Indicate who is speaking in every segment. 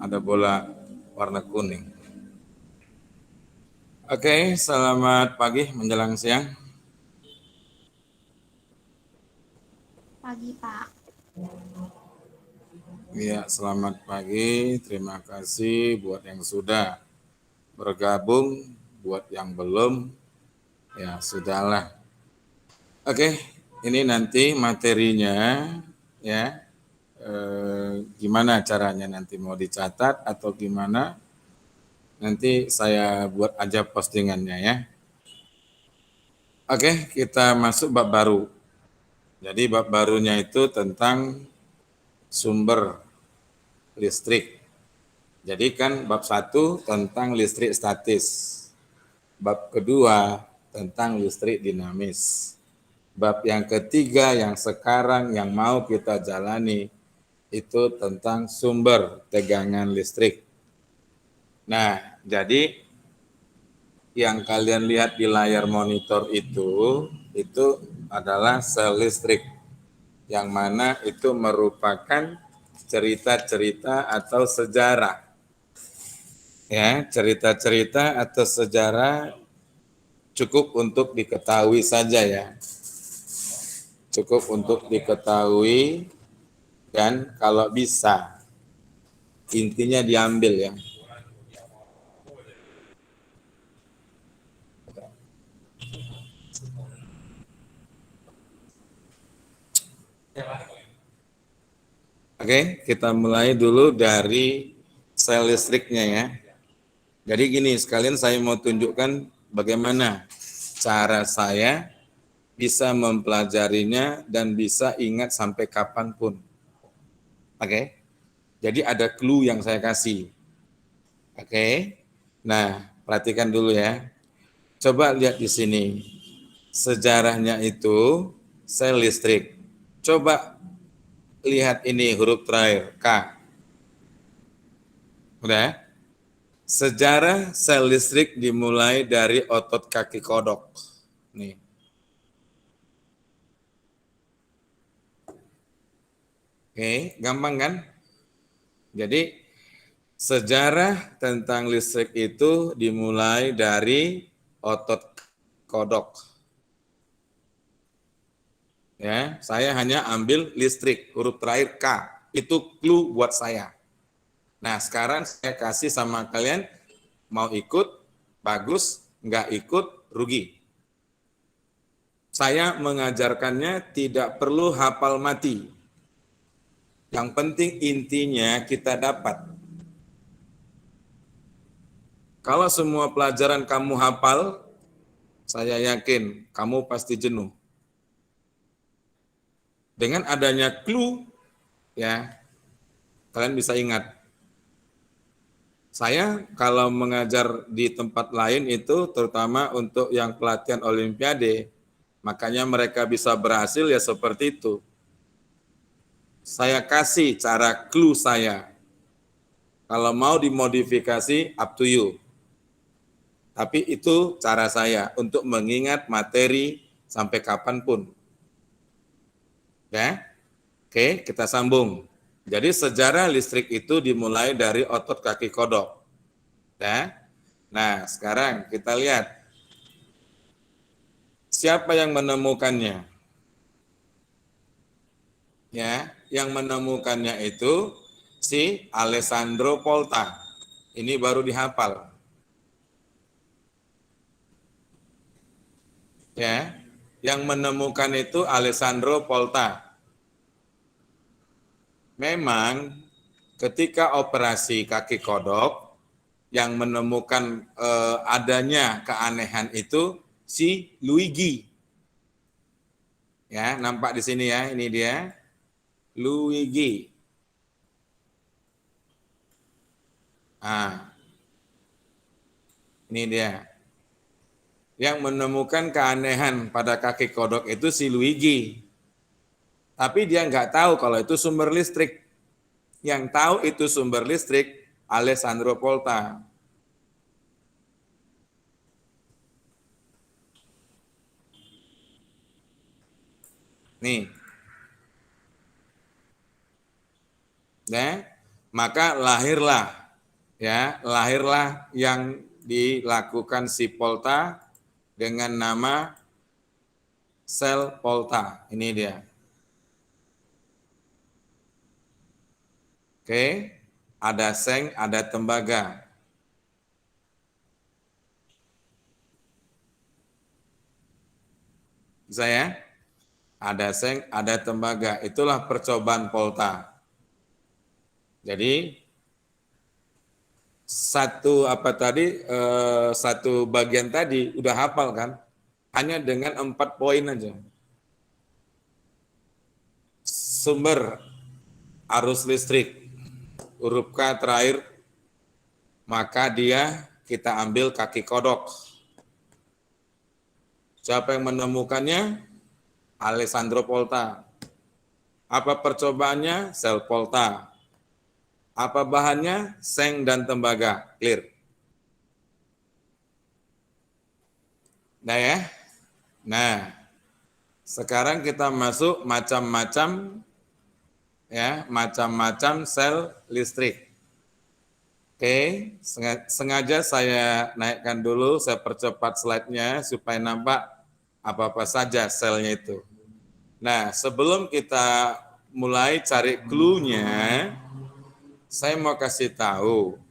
Speaker 1: ada bola warna kuning. Oke, selamat pagi menjelang siang.
Speaker 2: Pagi, Pak.
Speaker 1: Ya, selamat pagi. Terima kasih buat yang sudah bergabung, buat yang belum, ya sudahlah. Oke, ini nanti materinya, ya. Gimana caranya nanti mau dicatat atau gimana? Nanti saya buat aja postingannya ya. Oke, kita masuk bab baru. Jadi bab barunya itu tentang sumber listrik. Jadi kan bab 1 tentang listrik statis. Bab kedua tentang listrik dinamis. Bab yang ketiga yang sekarang yang mau kita jalani itu tentang sumber tegangan listrik. Nah, jadi yang kalian lihat di layar monitor itu adalah sel listrik, yang mana itu merupakan cerita-cerita atau sejarah. Ya, cerita-cerita atau sejarah cukup untuk diketahui saja ya. Cukup untuk diketahui dan kalau bisa intinya diambil ya. Oke, kita mulai dulu dari sel listriknya ya. Jadi gini, sekalian saya mau tunjukkan bagaimana cara saya bisa mempelajarinya dan bisa ingat sampai kapanpun. Oke, jadi ada clue yang saya kasih. Oke, nah perhatikan dulu ya. Coba lihat di sini. Sejarahnya itu sel listrik. Coba lihat ini huruf terakhir, K. Udah? Sejarah sel listrik dimulai dari otot kaki kodok. Nih. Oke, gampang kan? Jadi sejarah tentang listrik itu dimulai dari otot kodok. Ya, saya hanya ambil listrik huruf terakhir K. Itu clue buat saya. Nah, sekarang saya kasih sama kalian, mau ikut bagus, nggak ikut rugi. Saya mengajarkannya tidak perlu hafal mati. Yang penting intinya kita dapat. Kalau semua pelajaran kamu hafal, saya yakin kamu pasti jenuh. Dengan adanya clue, ya, kalian bisa ingat. Saya kalau mengajar di tempat lain itu terutama untuk yang pelatihan olimpiade, makanya mereka bisa berhasil ya seperti itu. Saya kasih cara clue saya. Kalau mau dimodifikasi, up to you. Tapi itu cara saya untuk mengingat materi sampai kapanpun. Ya, oke, kita sambung. Jadi sejarah listrik itu dimulai dari otot kaki kodok. Ya. Nah, sekarang kita lihat siapa yang menemukannya. Ya, yang menemukannya itu si Alessandro Volta. Ini baru dihafal. Ya, yang menemukan itu Alessandro Volta. Memang ketika operasi kaki kodok yang menemukan adanya keanehan itu si Luigi. Ya, nampak di sini ya, ini dia. Luigi. Ah, ini dia. Yang menemukan keanehan pada kaki kodok itu si Luigi. Tapi dia nggak tahu kalau itu sumber listrik. Yang tahu itu sumber listrik Alessandro Volta. Nih. Nah, Maka lahirlah yang dilakukan si Polta dengan nama sel Polta. Ini dia. Oke, ada seng, ada tembaga. Bisa ya? Ada seng, ada tembaga. Itulah percobaan Polta. Jadi satu bagian tadi udah hafal kan? Hanya dengan 4 poin aja. Sumber arus listrik, huruf K terakhir, maka dia kita ambil kaki kodok. Siapa yang menemukannya? Alessandro Polta. Apa percobaannya? Sel Polta. Apa bahannya? Seng dan tembaga. Clear. Nah ya. Nah, sekarang kita masuk macam-macam sel listrik. Oke, sengaja saya naikkan dulu, saya percepat slide-nya supaya nampak apa-apa saja selnya itu. Nah, sebelum kita mulai cari clue-nya, saya mau kasih tahu,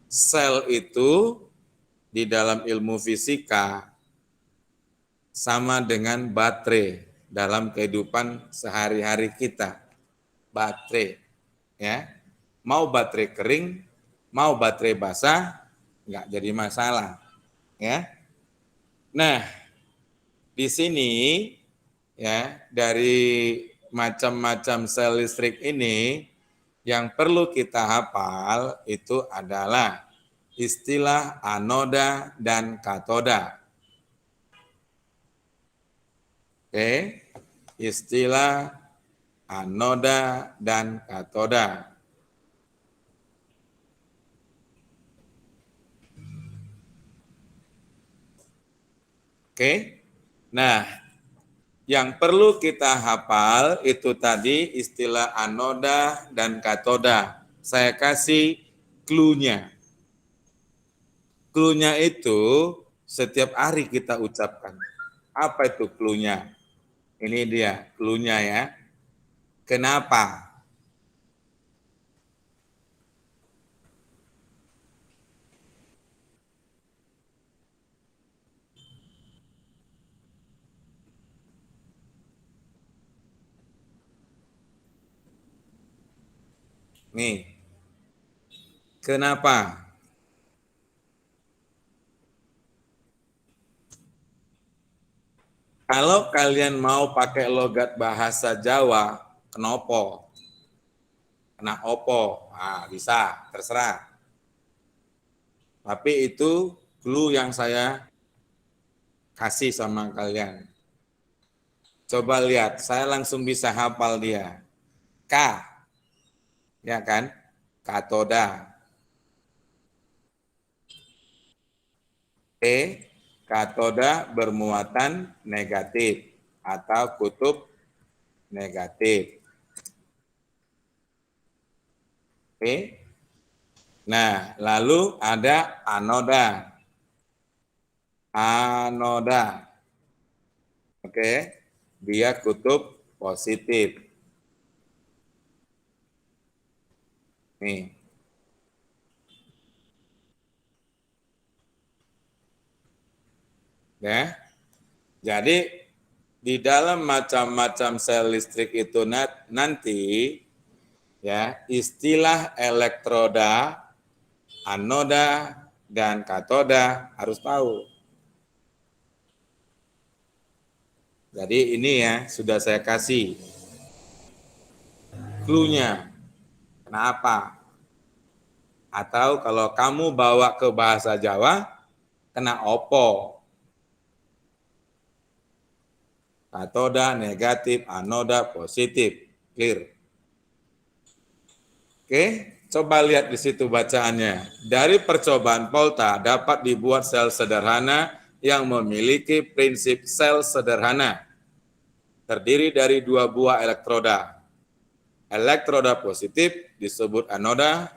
Speaker 1: sel itu di dalam ilmu fisika sama dengan baterai dalam kehidupan sehari-hari kita. Baterai, ya. Mau baterai kering, mau baterai basah, nggak jadi masalah, ya. Nah, di sini ya dari macam-macam sel listrik ini yang perlu kita hafal itu adalah istilah anoda dan katoda. Oke, istilah anoda dan katoda. Oke, nah yang perlu kita hafal itu tadi istilah anoda dan katoda. Saya kasih clue-nya. Clue-nya itu setiap hari kita ucapkan. Apa itu clue-nya? Ini dia clue-nya ya. Kenapa? Nih, kenapa? Kalau kalian mau pakai logat bahasa Jawa, kenopo, kena opo, nah, bisa, terserah. Tapi itu clue yang saya kasih sama kalian. Coba lihat, saya langsung bisa hafal dia. K, ya kan? Katoda. E, katoda bermuatan negatif atau kutub negatif. Oke. Nah, lalu ada anoda. Anoda. Oke. Dia kutub positif. Nih. Ya. Jadi di dalam macam-macam sel listrik itu nanti ya istilah elektroda, anoda dan katoda harus tahu. Jadi ini ya sudah saya kasih clue-nya. Kenapa? Atau kalau kamu bawa ke bahasa Jawa, kena opo. Katoda negatif, anoda positif. Clear. Oke, coba lihat di situ bacaannya. Dari percobaan Polta dapat dibuat sel sederhana yang memiliki prinsip sel sederhana. Terdiri dari 2 buah elektroda. Elektroda positif disebut anoda,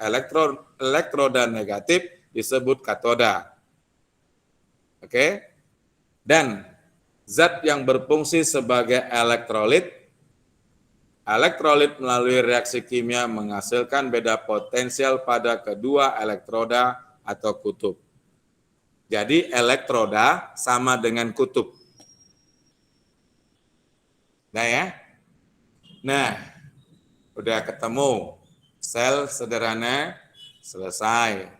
Speaker 1: elektroda negatif disebut katoda. Oke? Dan zat yang berfungsi sebagai elektrolit melalui reaksi kimia menghasilkan beda potensial pada kedua elektroda atau kutub. Jadi elektroda sama dengan kutub. Nah ya. Nah, udah ketemu. Sel sederhana selesai.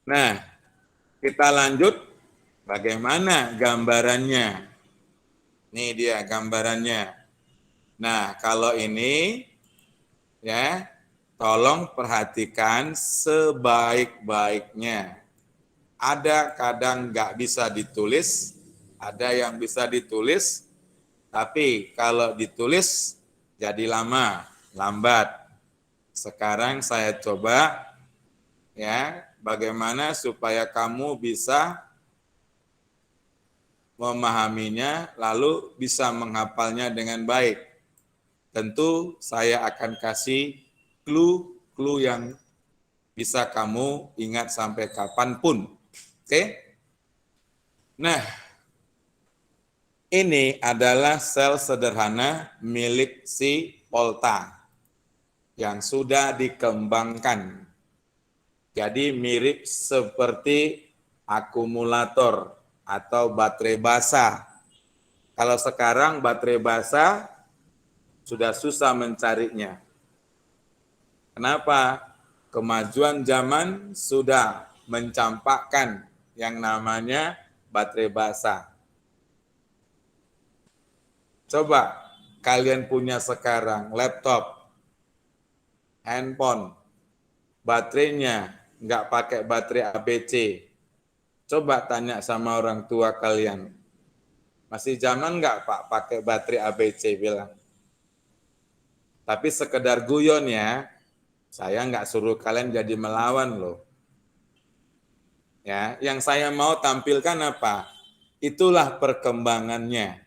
Speaker 1: Nah, kita lanjut bagaimana gambarannya. Ini dia gambarannya. Nah, kalau ini ya, tolong perhatikan sebaik-baiknya. Ada kadang nggak bisa ditulis, ada yang bisa ditulis, tapi kalau ditulis jadi lama, lambat. Sekarang saya coba ya, bagaimana supaya kamu bisa memahaminya lalu bisa menghafalnya dengan baik. Tentu saya akan kasih clue yang bisa kamu ingat sampai kapanpun. Oke? Nah, ini adalah sel sederhana milik si Volta yang sudah dikembangkan. Jadi mirip seperti akumulator atau baterai basah. Kalau sekarang baterai basah sudah susah mencarinya. Kenapa? Kemajuan zaman sudah mencampakkan yang namanya baterai basah. Coba kalian punya sekarang laptop, handphone, baterainya nggak pakai baterai ABC. Coba tanya sama orang tua kalian, masih zaman nggak Pak pakai baterai ABC bilang. Tapi sekedar guyon ya, saya nggak suruh kalian jadi melawan loh. Ya, yang saya mau tampilkan apa? Itulah perkembangannya.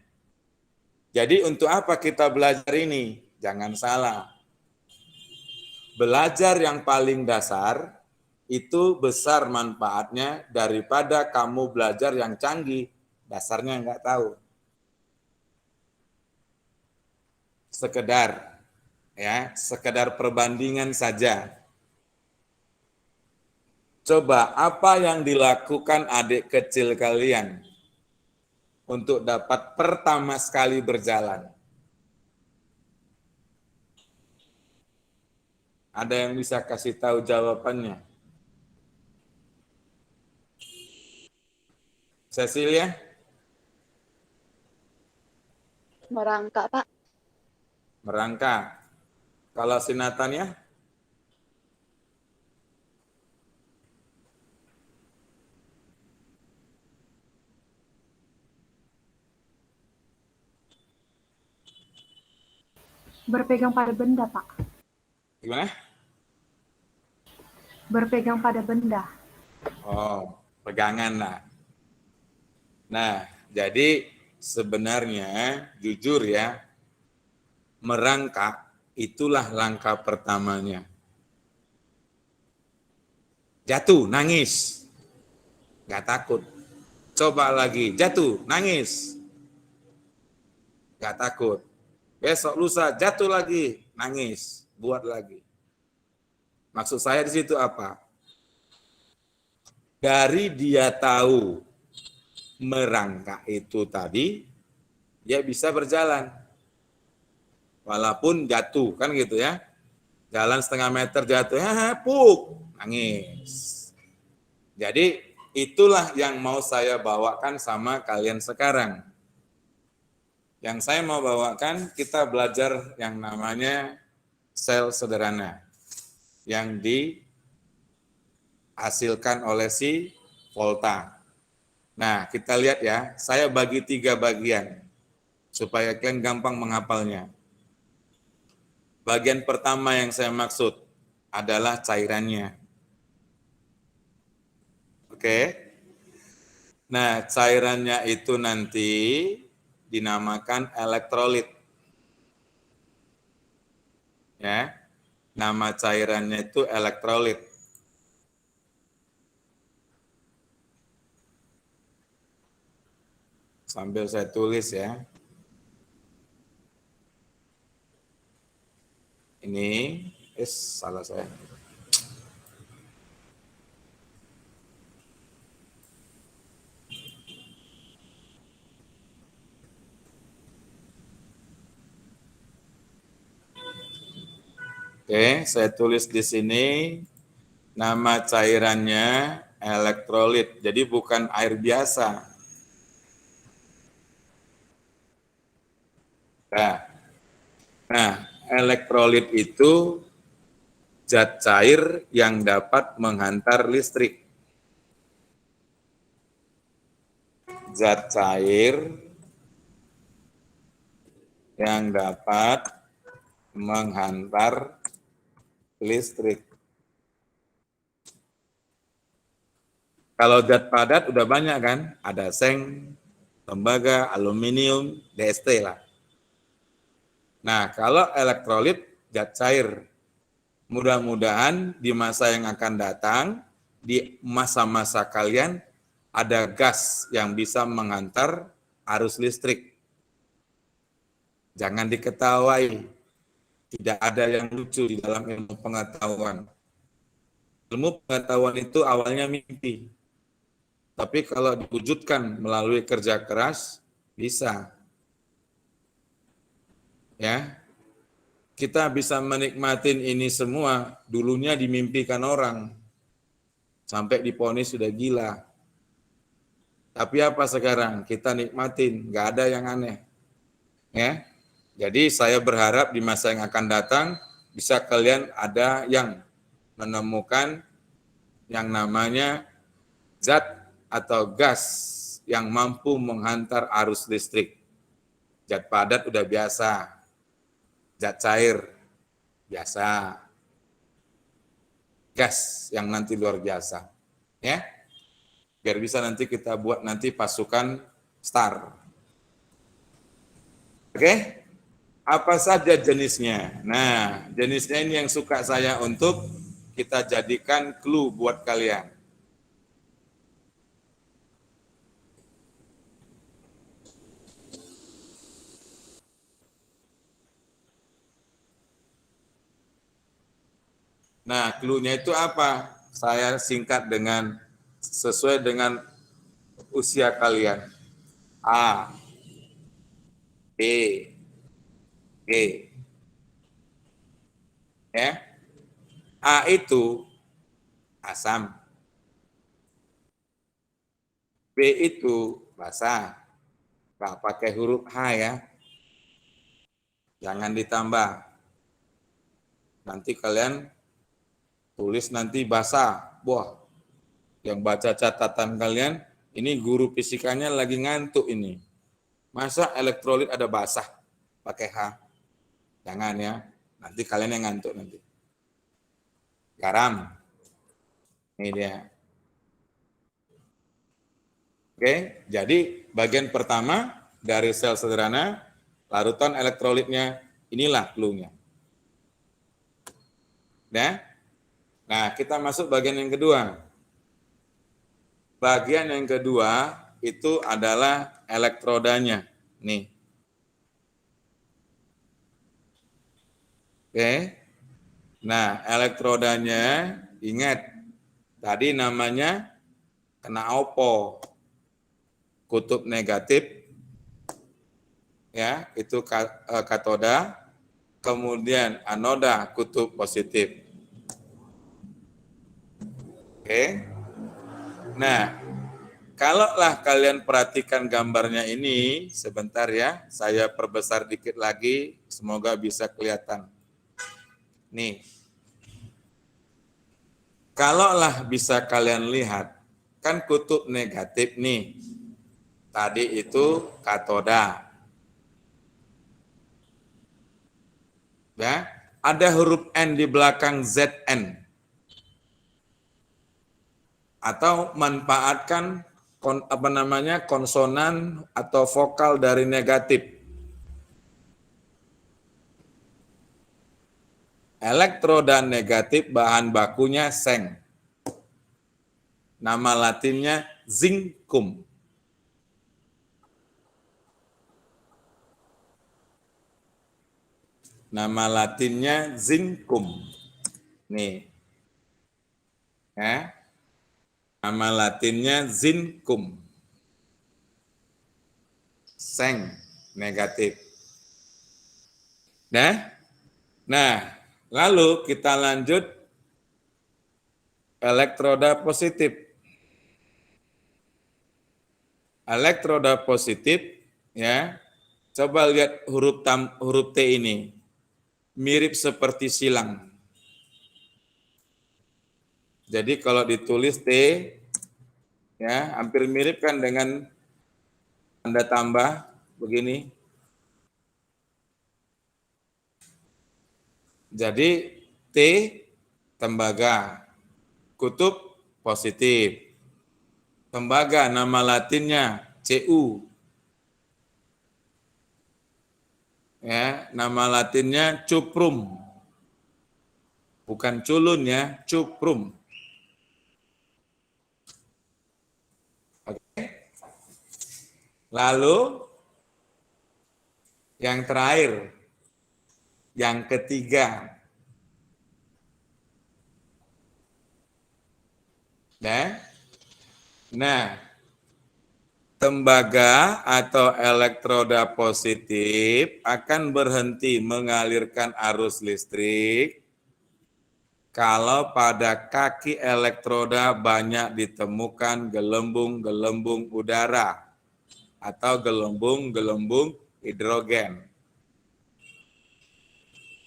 Speaker 1: Jadi untuk apa kita belajar ini? Jangan salah. Belajar yang paling dasar itu besar manfaatnya daripada kamu belajar yang canggih, dasarnya nggak tahu. Sekedar perbandingan saja. Coba apa yang dilakukan adik kecil kalian untuk dapat pertama sekali berjalan? Ada yang bisa kasih tahu jawabannya? Cecilia?
Speaker 3: Merangkak, Pak.
Speaker 1: Merangkak. Kalau si Nathan ya?
Speaker 2: Berpegang pada benda, Pak.
Speaker 1: Gimana?
Speaker 2: Berpegang pada benda.
Speaker 1: Oh, pegangan lah. Nah, jadi sebenarnya jujur ya, merangkak itulah langkah pertamanya. Jatuh, nangis. Gak takut. Coba lagi, jatuh, nangis. Gak takut. Besok lusa, jatuh lagi, nangis. Buat lagi. Maksud saya di situ apa? Dari dia tahu merangkak itu tadi, dia bisa berjalan. Walaupun jatuh, kan gitu ya. Jalan setengah meter jatuh, puk, nangis. Jadi itulah yang mau saya bawakan sama kalian sekarang. Yang saya mau bawakan, kita belajar yang namanya sel sederhana yang dihasilkan oleh si Volta. Nah, kita lihat ya, saya bagi 3 bagian supaya kalian gampang menghafalnya. Bagian pertama yang saya maksud adalah cairannya. Oke. Nah, cairannya itu nanti dinamakan elektrolit. Ya. Nama cairannya itu elektrolit. Sambil saya tulis ya. Ini, salah saya. Oke, saya tulis di sini nama cairannya elektrolit. Jadi bukan air biasa. Nah, elektrolit itu zat cair yang dapat menghantar listrik. Zat cair yang dapat menghantar listrik. Kalau zat padat udah banyak kan? Ada seng, tembaga, aluminium, DST lah. Nah, kalau elektrolit zat cair. Mudah-mudahan di masa yang akan datang, di masa-masa kalian, ada gas yang bisa menghantar arus listrik. Jangan diketawai. Tidak ada yang lucu di dalam ilmu pengetahuan. Ilmu pengetahuan itu awalnya mimpi. Tapi kalau diwujudkan melalui kerja keras, bisa. Ya, kita bisa menikmatin ini semua, dulunya dimimpikan orang. Sampai diponis sudah gila. Tapi apa sekarang? Kita nikmatin, nggak ada yang aneh. Ya, jadi saya berharap di masa yang akan datang, bisa kalian ada yang menemukan yang namanya zat atau gas yang mampu menghantar arus listrik. Zat padat udah biasa, zat cair biasa, gas yang nanti luar biasa, ya. Biar bisa nanti kita buat nanti pasukan STAR. Oke? Apa saja jenisnya? Nah, jenisnya ini yang suka saya untuk kita jadikan clue buat kalian. Nah, clue-nya itu apa? Saya singkat dengan sesuai dengan usia kalian. A, B, G. Ya. A itu asam. B itu basa. Nggak pakai huruf H ya. Jangan ditambah. Nanti kalian tulis nanti basa. Wah, yang baca catatan kalian, ini guru fisikanya lagi ngantuk ini. Masa elektrolit ada basah pakai H? Jangan ya. Nanti kalian yang ngantuk nanti. Garam. Ini dia. Oke, jadi bagian pertama dari sel sederhana, larutan elektrolitnya, inilah clue-nya. Nah, kita masuk bagian yang kedua. Bagian yang kedua itu adalah elektrodanya. Nih. Oke. Nah, elektrodanya, ingat, tadi namanya kena opo. Kutub negatif, ya, itu katoda, kemudian anoda kutub positif. Oke. Nah, kalaulah kalian perhatikan gambarnya ini, sebentar ya, saya perbesar dikit lagi, semoga bisa kelihatan. Nih, kalaulah bisa kalian lihat, kan kutub negatif nih, tadi itu katoda. Ya, ada huruf N di belakang ZN. Atau manfaatkan konsonan atau vokal dari negatif. Elektroda negatif bahan bakunya seng. Nama latinnya zinkum. Nama latinnya zinkum. Nih. Ya. Nama latinnya zinkum. Seng negatif. Nah, lalu kita lanjut elektroda positif. Elektroda positif, ya. Coba lihat huruf T ini. Mirip seperti silang. Jadi kalau ditulis T, ya, hampir mirip kan dengan tanda tambah begini. Jadi T tembaga, kutub positif. Tembaga nama latinnya Cu. Ya, nama latinnya cuprum. Bukan culun ya, cuprum. Oke. Lalu yang terakhir, yang ketiga. Nah, tembaga atau elektroda positif akan berhenti mengalirkan arus listrik kalau pada kaki elektroda banyak ditemukan gelembung-gelembung udara atau gelembung-gelembung hidrogen.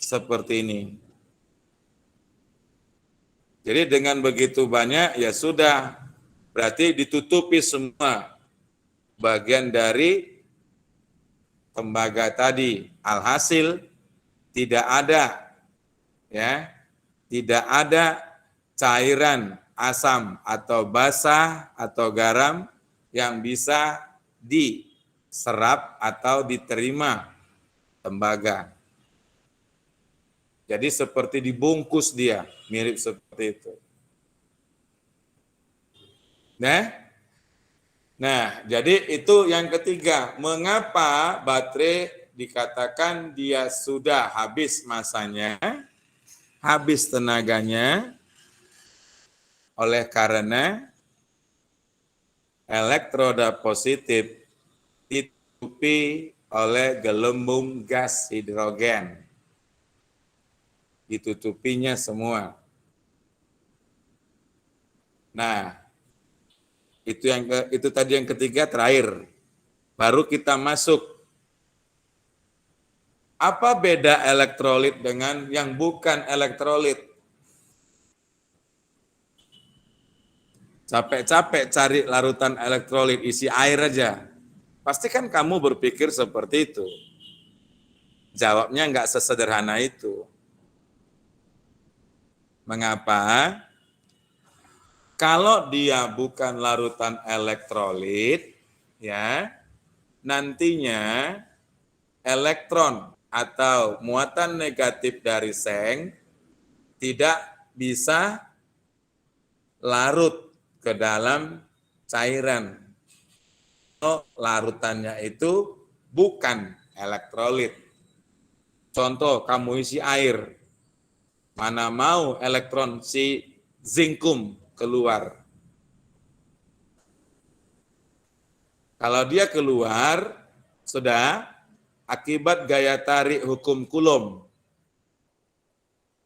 Speaker 1: Seperti ini. Jadi dengan begitu banyak, ya sudah, berarti ditutupi semua bagian dari tembaga tadi. Alhasil tidak ada, ya, tidak ada cairan asam atau basah atau garam yang bisa diserap atau diterima tembaga. Jadi seperti dibungkus dia, mirip seperti itu. Nah, jadi itu yang ketiga. Mengapa baterai dikatakan dia sudah habis masanya, habis tenaganya, oleh karena elektroda positif ditutupi oleh gelembung gas hidrogen. Ditutupinya semua. Nah, itu tadi yang ketiga, terakhir. Baru kita masuk. Apa beda elektrolit dengan yang bukan elektrolit? Capek-capek cari larutan elektrolit isi air aja. Pasti kan kamu berpikir seperti itu. Jawabnya nggak sesederhana itu. Mengapa? Kalau dia bukan larutan elektrolit, ya, nantinya elektron atau muatan negatif dari seng tidak bisa larut ke dalam cairan. Kalau larutannya itu bukan elektrolit. Contoh, kamu isi air, mana mau elektron si zinkum keluar. Kalau dia keluar, sudah akibat gaya tarik hukum Coulomb.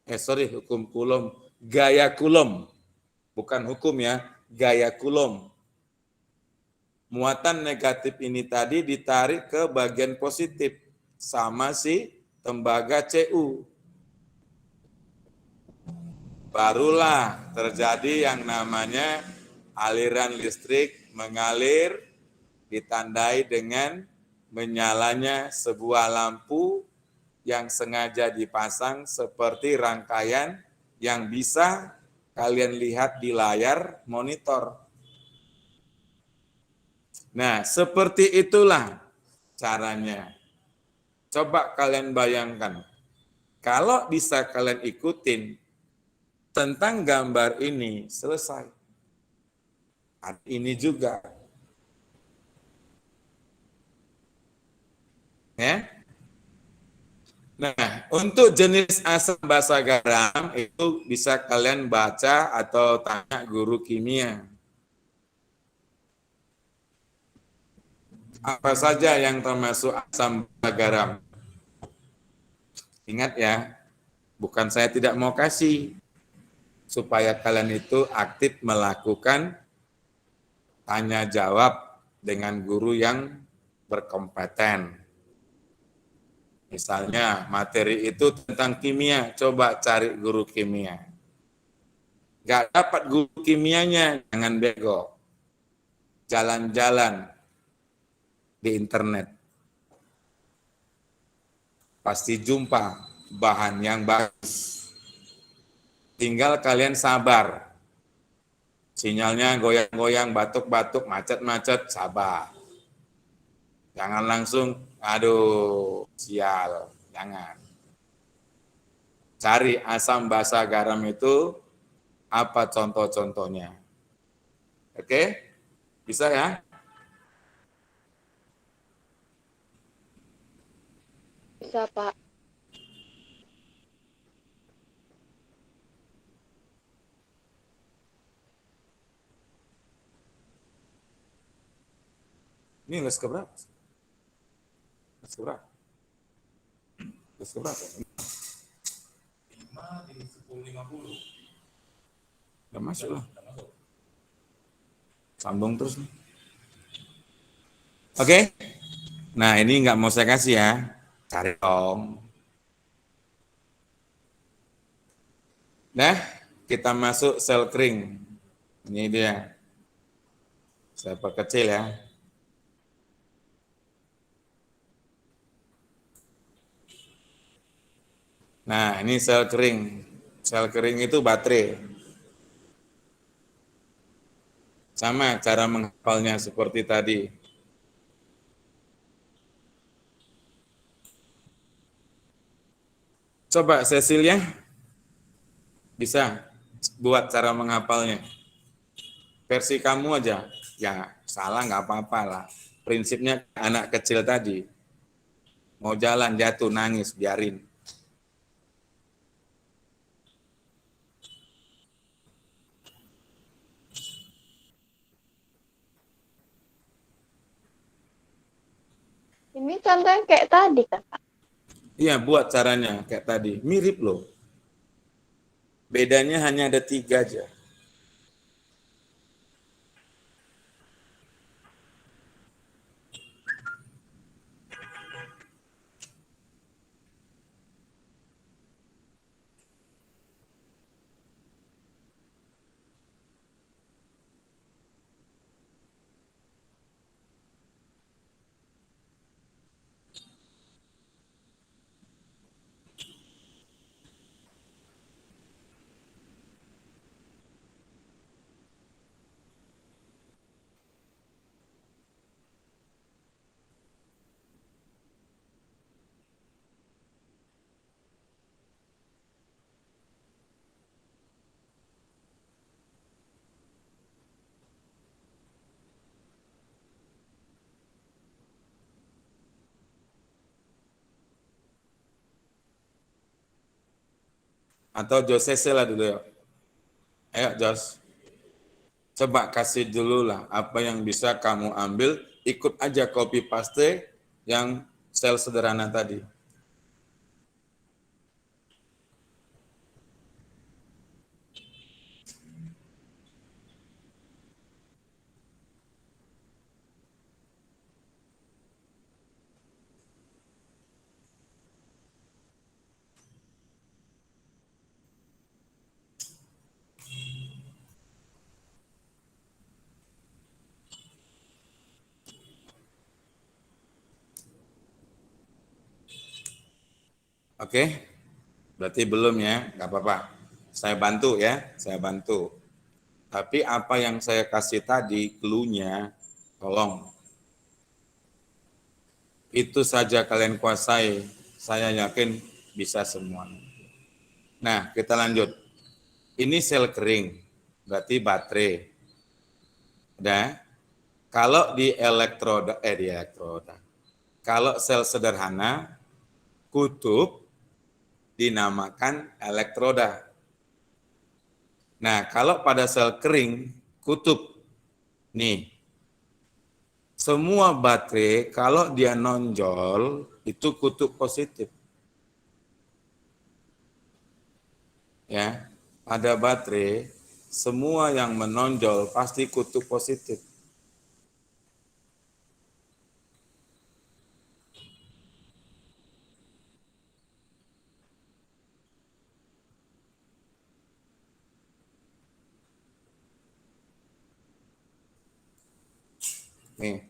Speaker 1: Hukum Coulomb, gaya Coulomb. Bukan hukum ya, gaya Coulomb. Muatan negatif ini tadi ditarik ke bagian positif sama si tembaga Cu. Barulah terjadi yang namanya aliran listrik mengalir, ditandai dengan menyalanya sebuah lampu yang sengaja dipasang seperti rangkaian yang bisa kalian lihat di layar monitor. Nah, seperti itulah caranya. Coba kalian bayangkan. Kalau bisa kalian ikutin tentang gambar ini, selesai. Ini juga. Ya. Nah, untuk jenis asam basa garam itu bisa kalian baca atau tanya guru kimia. Apa saja yang termasuk asam basa garam? Ingat ya, bukan saya tidak mau kasih, supaya kalian itu aktif melakukan tanya jawab dengan guru yang berkompeten. Misalnya materi itu tentang kimia, coba cari guru kimia. Gak dapat guru kimianya, jangan bego. Jalan-jalan di internet. Pasti jumpa bahan yang bagus. Tinggal kalian sabar. Sinyalnya goyang-goyang, batuk-batuk, macet-macet, sabar. Jangan langsung, aduh, sial, jangan. Cari asam basa garam itu, apa contoh-contohnya. Oke? Bisa ya?
Speaker 3: Bisa, Pak.
Speaker 1: Ini les keberapa? Les keberapa? Les keberapa? 5 di 10.50. Udah masuk lah. Sambung terus nih. Oke? Nah, ini nggak mau saya kasih ya. Cari dong. Nah, kita masuk sel kering. Ini dia. Saya perkecil ya. Nah, ini sel kering. Sel kering itu baterai. Sama cara menghafalnya seperti tadi. Coba Cecilia, bisa buat cara menghafalnya. Versi kamu aja. Ya, salah nggak apa-apa lah. Prinsipnya anak kecil tadi. Mau jalan, jatuh, nangis, biarin.
Speaker 3: Ini contohnya kayak tadi kan, Pak?
Speaker 1: Iya, buat caranya kayak tadi. Mirip loh. Bedanya hanya ada 3 aja. Atau Jose lah dulu ya. Ayo Jos. Coba kasih dulu lah apa yang bisa kamu ambil. Ikut aja copy paste yang sel sederhana tadi. Oke, berarti belum ya, nggak apa-apa. Saya bantu ya, saya bantu. Tapi apa yang saya kasih tadi, clue-nya, tolong. Itu saja kalian kuasai, saya yakin bisa semua. Nah, kita lanjut. Ini sel kering, berarti baterai. Udah. Kalau di elektroda, Kalau sel sederhana, kutub dinamakan elektroda. Nah, kalau pada sel kering, kutub. Nih, semua baterai kalau dia nonjol, itu kutub positif. Ya, pada baterai, semua yang menonjol pasti kutub positif. Nih.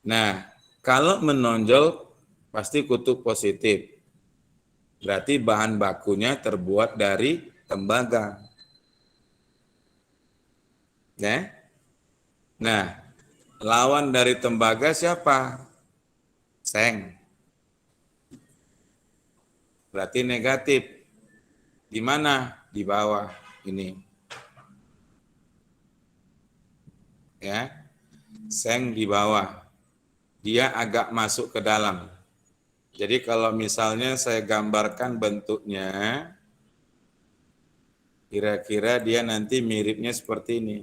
Speaker 1: Nah, kalau menonjol pasti kutub positif. Berarti bahan bakunya terbuat dari tembaga. Ya. Nah, lawan dari tembaga siapa? Seng. Berarti negatif. Di mana? Di bawah ini. Ya. Seng di bawah. Dia agak masuk ke dalam. Jadi kalau misalnya saya gambarkan bentuknya, kira-kira dia nanti miripnya seperti ini.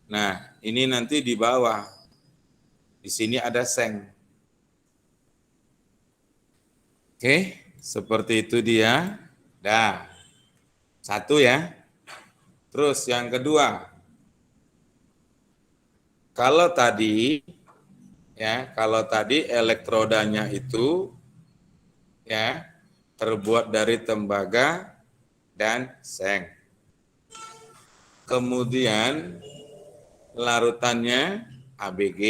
Speaker 1: Nah, ini nanti di bawah. Di sini ada seng. Oke, seperti itu dia. Dah. Satu ya. Terus yang kedua. Kalau tadi elektrodanya itu ya terbuat dari tembaga dan seng. Kemudian larutannya ABG.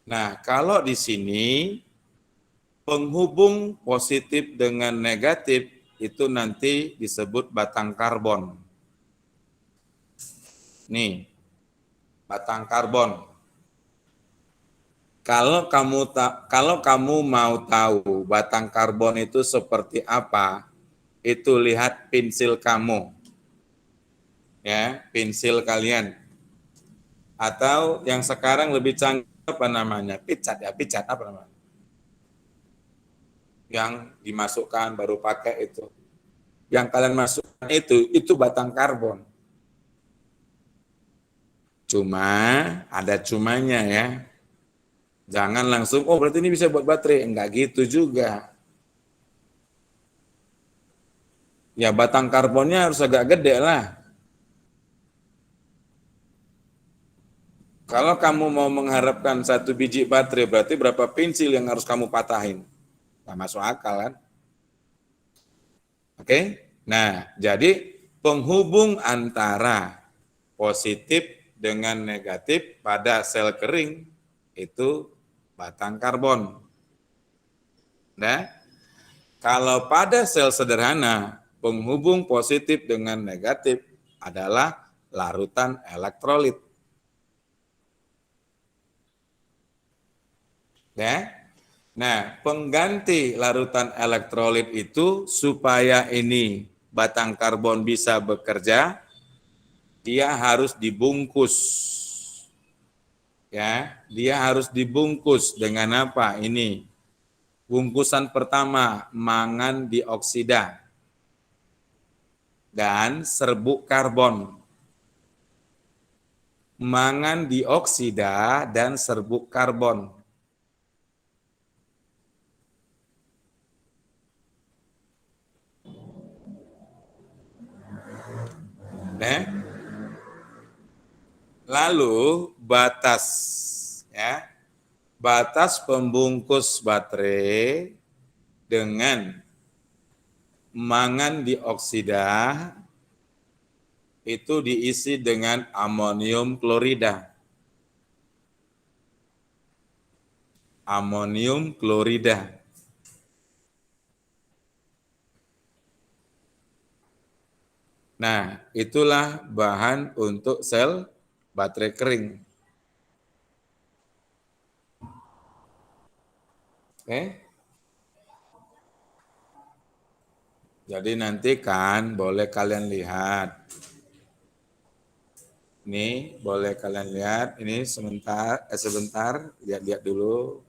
Speaker 1: Nah, kalau di sini penghubung positif dengan negatif itu nanti disebut batang karbon. Nih, batang karbon. Kalau kamu mau tahu batang karbon itu seperti apa, itu lihat pensil kamu. Ya, pensil kalian. Atau yang sekarang lebih canggih apa namanya? Picat apa namanya? Yang dimasukkan baru pakai itu. Yang kalian masukkan itu batang karbon. Cuma ada cumanya ya. Jangan langsung, oh berarti ini bisa buat baterai. Enggak gitu juga. Ya batang karbonnya harus agak gede lah. Kalau kamu mau mengharapkan 1 biji baterai, berarti berapa pensil yang harus kamu patahin? Nggak masuk akal kan? Oke? Nah, jadi penghubung antara positif dengan negatif pada sel kering itu batang karbon. Nah, kalau pada sel sederhana, penghubung positif dengan negatif adalah larutan elektrolit. Ya. Nah, pengganti larutan elektrolit itu supaya ini batang karbon bisa bekerja, dia harus dibungkus. Ya, dia harus dibungkus dengan apa? Ini. Bungkusan pertama, mangan dioksida dan serbuk karbon. Mangan dioksida dan serbuk karbon. Nah, lalu batas ya. Batas pembungkus baterai dengan mangan dioksida itu diisi dengan amonium klorida. amonium klorida. Nah, itulah bahan untuk sel baterai kering. Oke. Jadi nanti kan boleh kalian lihat. Ini boleh kalian lihat. Ini sebentar lihat-lihat dulu.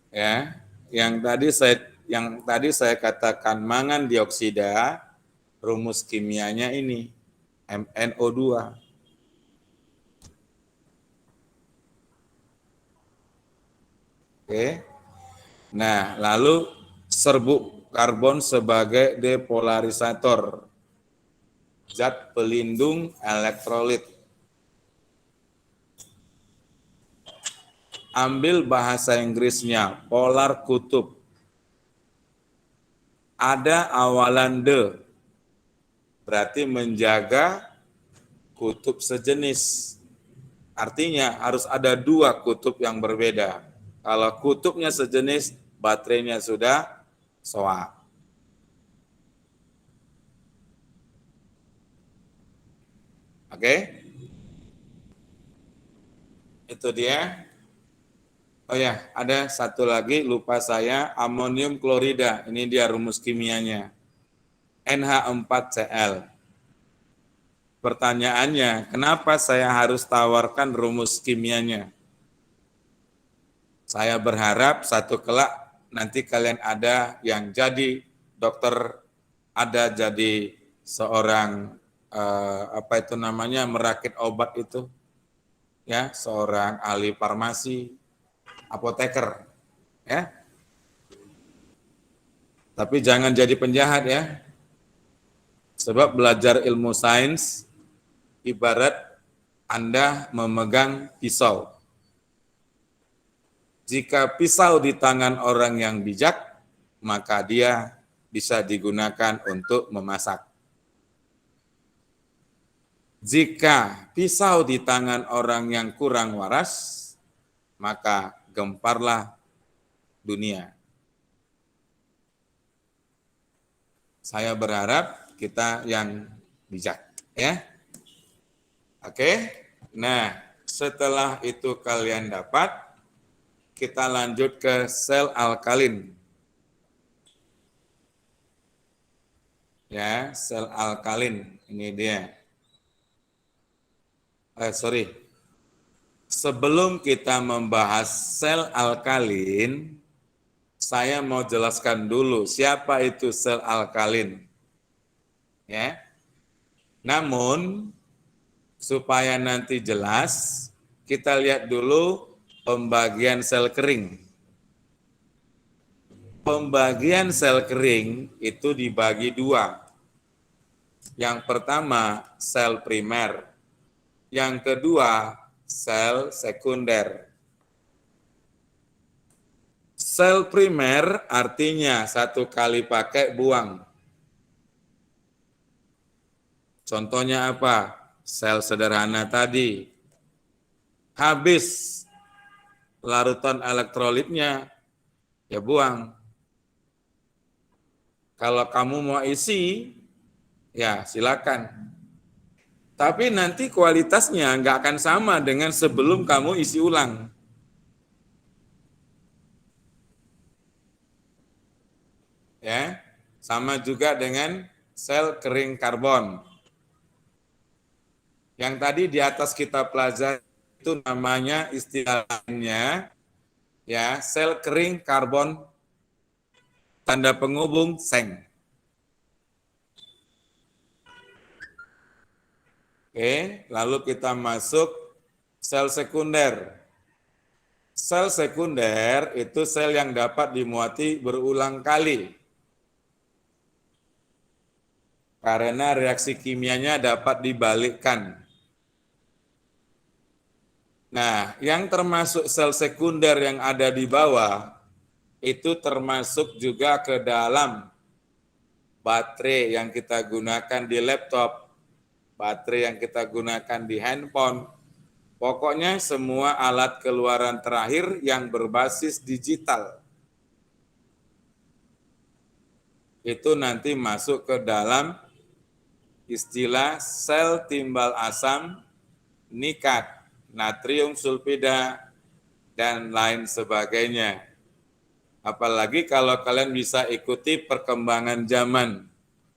Speaker 1: Ya, yang tadi saya katakan mangan dioksida, rumus kimianya ini MnO2. Oke. Nah, lalu serbuk karbon sebagai depolarisator, zat pelindung elektrolit. Ambil bahasa Inggrisnya, polar kutub. Ada awalan de, berarti menjaga kutub sejenis. Artinya harus ada dua kutub yang berbeda. Kalau kutubnya sejenis, baterainya sudah soak. Oke? Itu dia. Oh ya, ada satu lagi lupa saya, amonium klorida. Ini dia rumus kimianya. NH4Cl. Pertanyaannya, kenapa saya harus tawarkan rumus kimianya? Saya berharap satu kelak nanti kalian ada yang jadi dokter, ada jadi seorang merakit obat itu, ya, seorang ahli farmasi, apoteker, ya. Tapi jangan jadi penjahat ya. Sebab belajar ilmu sains ibarat Anda memegang pisau. Jika pisau di tangan orang yang bijak, maka dia bisa digunakan untuk memasak. Jika pisau di tangan orang yang kurang waras, maka gemparlah dunia. Saya berharap kita yang bijak, ya. Oke. Nah, setelah itu kalian dapat, kita lanjut ke sel alkalin. Ya, sel alkalin. Ini dia. Sebelum kita membahas sel alkalin, saya mau jelaskan dulu siapa itu sel alkalin. Ya. Namun supaya nanti jelas, kita lihat dulu pembagian sel kering. Pembagian sel kering itu dibagi dua. Yang pertama, sel primer. Yang kedua, sel sekunder. Sel primer artinya satu kali pakai buang. Contohnya apa? Sel sederhana tadi. Habis larutan elektrolitnya, ya buang. Kalau kamu mau isi, ya silakan. Tapi nanti kualitasnya nggak akan sama dengan sebelum kamu isi ulang. Ya, sama juga dengan sel kering karbon. Yang tadi di atas kita pelajari itu namanya istilahnya ya sel kering karbon tanda penghubung seng. Oke, lalu kita masuk sel sekunder. Sel sekunder itu sel yang dapat dimuati berulang kali. Karena reaksi kimianya dapat dibalikkan. Nah, yang termasuk sel sekunder yang ada di bawah, itu termasuk juga ke dalam baterai yang kita gunakan di laptop, baterai yang kita gunakan di handphone, pokoknya semua alat keluaran terakhir yang berbasis digital. Itu nanti masuk ke dalam istilah sel timbal asam nikat, natrium sulfida, dan lain sebagainya. Apalagi kalau kalian bisa ikuti perkembangan zaman.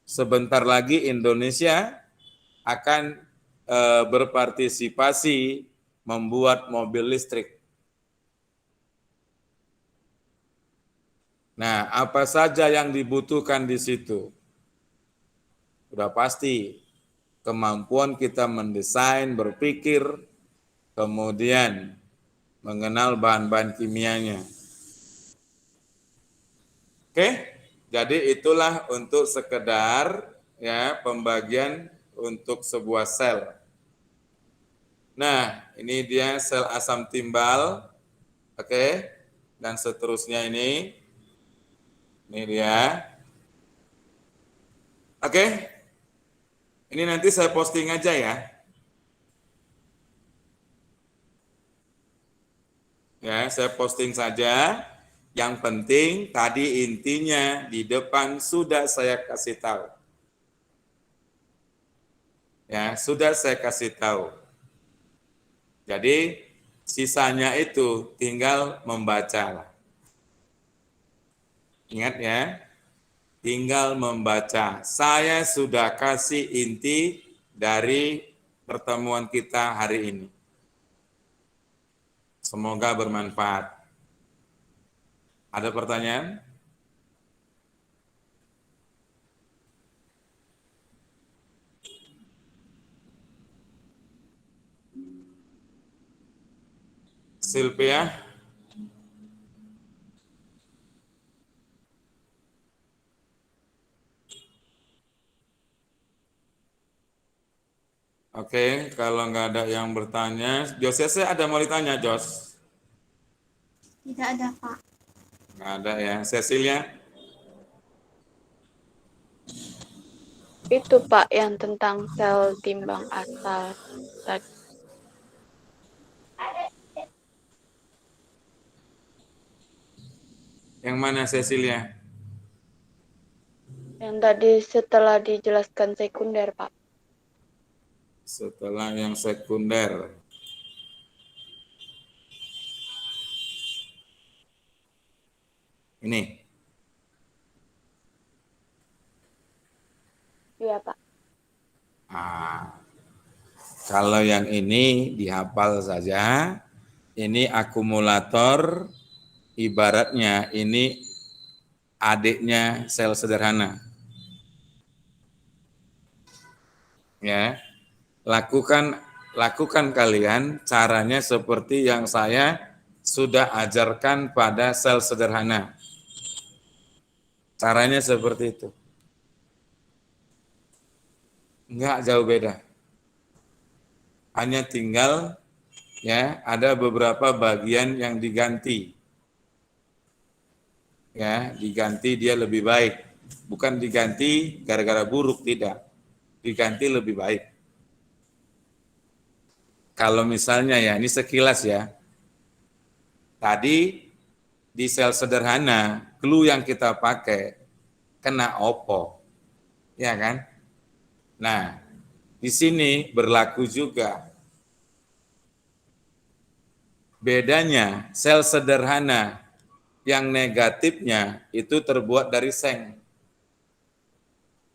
Speaker 1: Sebentar lagi Indonesia akan berpartisipasi membuat mobil listrik. Nah, apa saja yang dibutuhkan di situ? Sudah pasti kemampuan kita mendesain, berpikir, kemudian mengenal bahan-bahan kimianya. Oke, jadi itulah untuk sekedar ya pembagian untuk sebuah sel. Nah, ini dia sel asam timbal, oke, dan seterusnya ini dia. Oke, ini nanti saya posting aja ya. Ya, saya posting saja. Yang penting tadi intinya di depan sudah saya kasih tahu. Ya, sudah saya kasih tahu. Jadi sisanya itu tinggal membaca. Ingat ya, tinggal membaca. Saya sudah kasih inti dari pertemuan kita hari ini. Semoga bermanfaat. Ada pertanyaan? Silvia? Oke, kalau nggak ada yang bertanya, Jose ada mau ditanya, Jos?
Speaker 2: Tidak ada, Pak.
Speaker 1: Nggak ada ya. Cecilia?
Speaker 3: Itu Pak yang tentang sel timbang asam tadi.
Speaker 1: Yang mana Cecilia?
Speaker 3: Yang tadi setelah dijelaskan sekunder, Pak.
Speaker 1: Setelah yang sekunder. Ini.
Speaker 3: Iya, Pak.
Speaker 1: Kalau yang ini dihafal saja. Ini akumulator, ibaratnya ini adiknya sel sederhana. Ya, lakukan kalian caranya seperti yang saya sudah ajarkan pada sel sederhana. Caranya seperti itu. Enggak jauh beda. Hanya tinggal ya ada beberapa bagian yang diganti. Ya, diganti dia lebih baik. Bukan diganti gara-gara buruk, tidak. Diganti lebih baik. Kalau misalnya ya, ini sekilas ya. Tadi di sel sederhana, clue yang kita pakai kena opo. Ya kan? Nah, di sini berlaku juga. Bedanya sel sederhana yang negatifnya itu terbuat dari seng.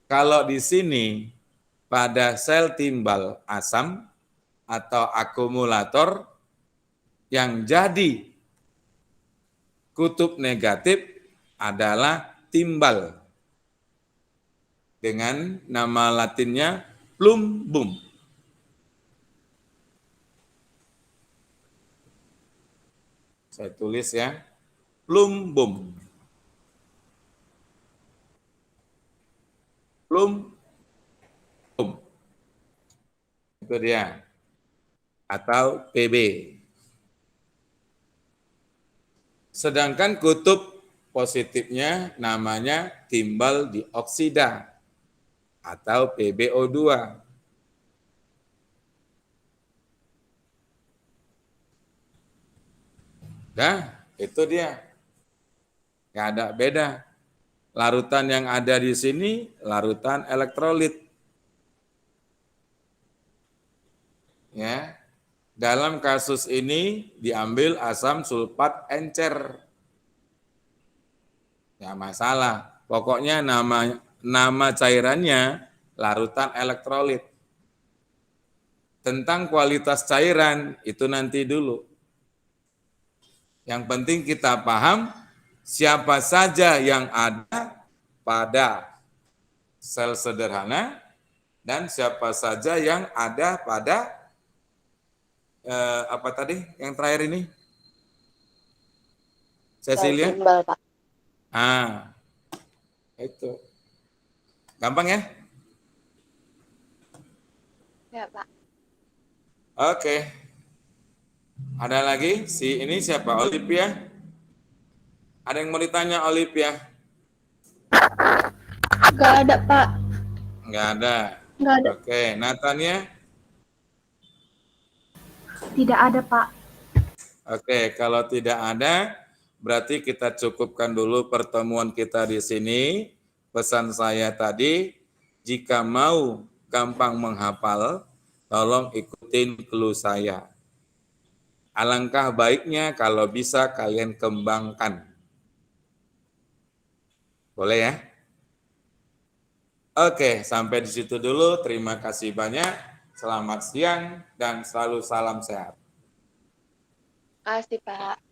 Speaker 1: Kalau di sini pada sel timbal asam atau akumulator yang jadi kutub negatif adalah timbal dengan nama latinnya plumbum. Saya tulis ya, plumbum. Plumbum. Itu dia. Atau PB. Sedangkan kutub positifnya namanya timbal dioksida atau PbO2. Nah, itu dia. Nggak ada beda. Larutan yang ada di sini, larutan elektrolit. Ya. Dalam kasus ini diambil asam sulfat encer. Ya masalah. Pokoknya nama cairannya larutan elektrolit. Tentang kualitas cairan itu nanti dulu. Yang penting kita paham siapa saja yang ada pada sel sederhana dan siapa saja yang ada pada apa tadi yang terakhir ini?
Speaker 3: Sel
Speaker 1: Cecilia?
Speaker 3: timbal, Pak.
Speaker 1: Ah, itu. Gampang ya?
Speaker 3: Ya, Pak.
Speaker 1: Oke. Ada lagi? Si ini siapa? Olivia? Ada yang mau ditanya Olivia?
Speaker 2: Nggak ada, Pak.
Speaker 1: Enggak ada.
Speaker 2: Nggak ada.
Speaker 1: Oke, Natania?
Speaker 2: Tidak ada, Pak.
Speaker 1: Oke, kalau tidak ada, berarti kita cukupkan dulu pertemuan kita di sini. Pesan saya tadi, jika mau gampang menghafal, tolong ikutin clue saya. Alangkah baiknya kalau bisa kalian kembangkan. Boleh ya? Oke, sampai di situ dulu. Terima kasih banyak. Selamat siang dan selalu salam sehat.
Speaker 3: Makasih, Pak.